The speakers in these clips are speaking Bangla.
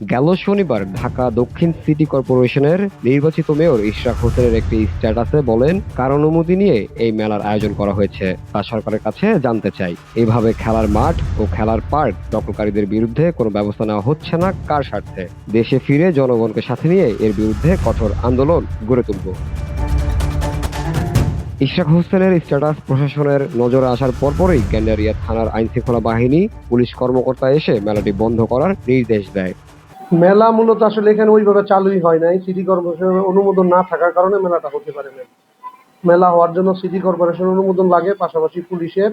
গেল শনিবার ঢাকা দক্ষিণ সিটি কর্পোরেশনের নির্বাচিত মেয়র ইশরাক হোসেনের একটি স্ট্যাটাসে বলেন, কার অনুমতি নিয়ে এই মেলার আয়োজন করা হয়েছে তা সরকারের কাছে জানতে চাই। এভাবে খেলার মাঠ ও খেলার পার্ক দখলকারীদের বিরুদ্ধে কোনো ব্যবস্থা নেওয়া হচ্ছে না কার স্বার্থে। দেশে ফিরে জনগণকে সাথে নিয়ে এর বিরুদ্ধে কঠোর আন্দোলন গড়ে তুলব। ইশরাক হোসেনের স্ট্যাটাস প্রশাসনের নজরে আসার পরপরই গেন্ডারিয়া থানার আইনশৃঙ্খলা বাহিনী পুলিশ কর্মকর্তা এসে মেলাটি বন্ধ করার নির্দেশ দেয়। মেলা মূলত আসলে এখানে ওইভাবে চালুই হয় নাই। সিটি কর্পোরেশনের অনুমোদন না থাকার কারণে মেলাটা হতে পারে না। মেলা হওয়ার জন্য সিটি কর্পোরেশনের অনুমোদন লাগে, পাশাপাশি পুলিশের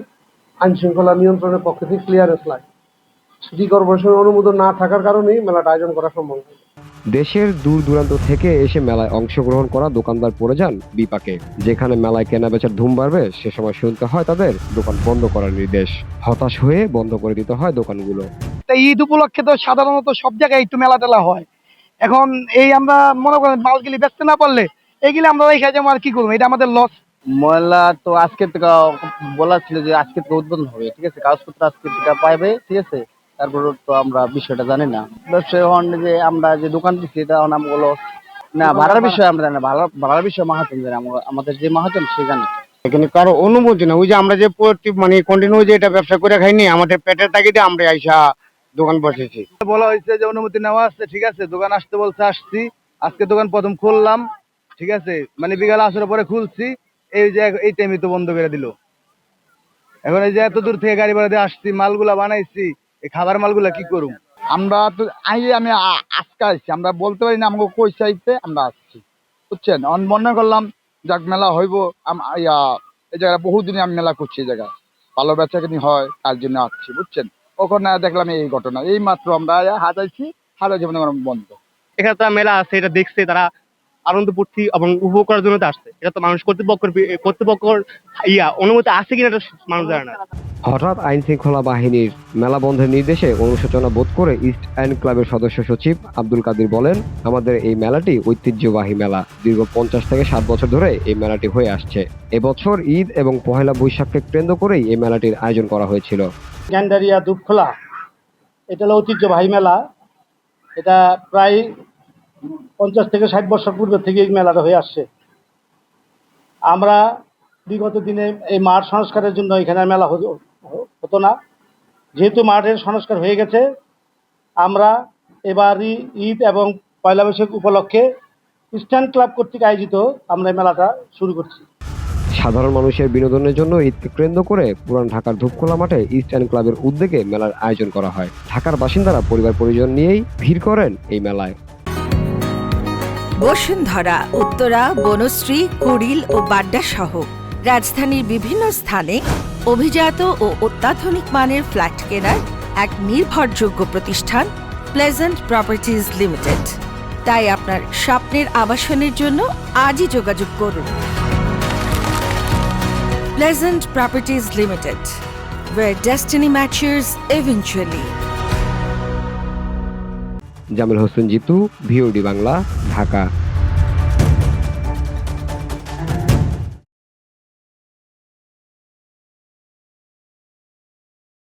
আইন শৃঙ্খলা নিয়ন্ত্রণের পক্ষ থেকে ক্লিয়ারেন্স লাগে। সিটি কর্পোরেশনের অনুমোদন না থাকার কারণেই মেলাটা আয়োজন করা সম্ভব হয়। দেশের দূর দূরান্ত থেকে এসে মেলায় অংশগ্রহণ করা দোকানদার পড়ে যান বিপাকে। যেখানে মেলায় কেনা বেচার ধুম বাড়বে সে সময় শুনতে হয় তাদের দোকান বন্ধ করার নির্দেশ। হতাশ হয়ে বন্ধ করে দিতে হয় দোকানগুলো। ঈদ উপলক্ষে তো সাধারণত সব জায়গায় একটু মেলা টেলা হয়। এখন এই আমরা মনে করেন মালগুলি বেচতে না পারলে এইগুলি আমরা রেখে যাবো, আর কি করবো, এটা আমাদের লস। মেলা তো আজকে থেকে বলা ছিল যে আজকে থেকে উদ্বোধন হবে, ঠিক আছে, কাগজপত্র আজকে থেকে পাইবে, ঠিক আছে। তারপর তো আমরা বিষয়টা জানি না, ব্যবসায়ী হন যে আমরা যে দোকান দিচ্ছি এটা নামগুলো না ভাড়ার বিষয় আমরা জানি না, ভাড়ার বিষয় মাহাজন জানে, আমাদের যে মাহাজন সে জানে। এখানে কারো অনুমতি না, ওই যে আমরা যে মানে কন্টিনিউ যে এটা ব্যবসা করে খাইনি, আমাদের পেটের তাগিদে আমরা আইসা দোকান বসেছি। বলা হয়েছে যে অনুমতি নেওয়া আছে, ঠিক আছে, দোকান আসতে বলছে, আসছি। আজকে দোকান প্রথম খুললাম, ঠিক আছে, মানে বিকাল আসরের পরে খুলছি। এই যে এই টাইমে তো বন্ধ করে দিল। এখন এই যে এত দূর থেকে গাড়ি ভাড়া দিয়ে আসছি, মালগুলা বানাইছি, এই খাবার মালগুলা কি করুম আমরা তো। আমি আজকে আসছি, আমরা বলতে পারি না আমাকে কই চাইতে আমরা আসছি, বুঝছেন। মনে করলাম যাক মেলা হইব, এই জায়গায় বহুদিনে আমি মেলা করছি, এই জায়গায় ভালো বেচা কিনি হয়, তার জন্য আসছি, বুঝছেন। ওখানে দেখলাম এই ঘটনা, এই মাত্র আমরা হাজাইছি, জীবনে বন্ধ। এখানে তারা মেলা আছে, এটা দেখছে, তারা আনন্দ ফুর্তি এবং উপভোগ করার জন্য তো আসছে। এটা তো মানুষ কর্তৃপক্ষের অনুমতি আছে কিনা এটা মানুষ জানে না। হঠাৎ আইন শৃঙ্খলা বাহিনীর মেলা বন্ধের নির্দেশে অনুশোচনা বোধ করে ইস্ট এন্ড ক্লাবের সদস্য সচিব আব্দুল কাদির বলেন, আমাদের এই মেলাটি ঐতিহ্যবাহী মেলা। দীর্ঘ 50 থেকে 60 বছর ধরে এই মেলাটি হয়ে আসছে। এবছর ঈদ এবং পহেলা বৈশাখকে কেন্দ্র করেই এই মেলাটির আয়োজন করা হয়েছিল। গেন্ডারিয়া দুপখোলা এটা হলো ঐতিহ্যবাহী মেলা। এটা প্রায় 50 থেকে 60 বছর পূর্বে থেকে এই মেলাটা হয়ে আসছে। আমরা বিগত দিনে এই মাঠ সংস্কারের জন্য এখানে মেলা হতো না, যেহেতু মাঠের সংস্কার হয়ে গেছে, আমরা এবারই ঈদ এবং পয়লা বৈশাখ উপলক্ষে ইস্টার্ন ক্লাব কর্তৃক আয়োজিত আমরা এই মেলাটা শুরু করছি। সাধারণ মানুষের বিনোদনের জন্য ঈদকে কেন্দ্র করে পুরান ঢাকার ধূপখোলা মাঠে ইস্ট এন্ড ক্লাবের উদ্যোগে মেলার আয়োজন করা হয়। ঢাকার বাসিন্দারা পরিবার পরিজন নিয়েই ভিড় করেন এই মেলায়। বসুন্ধরা, উত্তরা, বনশ্রী, কুড়িল ও বাড্ডা সহ রাজধানীর বিভিন্ন স্থানে অভিজাত ও অত্যাধুনিক মানের ফ্ল্যাট কেনার এক নির্ভরযোগ্য প্রতিষ্ঠান প্লেজেন্ট প্রপার্টিজ লিমিটেড। তাই আপনার স্বপ্নের আবাসনের জন্য আজই যোগাযোগ করুন। Pleasant Properties Limited, where destiny matches eventually. Jamil Hossain Jitu, VOD Bangla, Dhaka.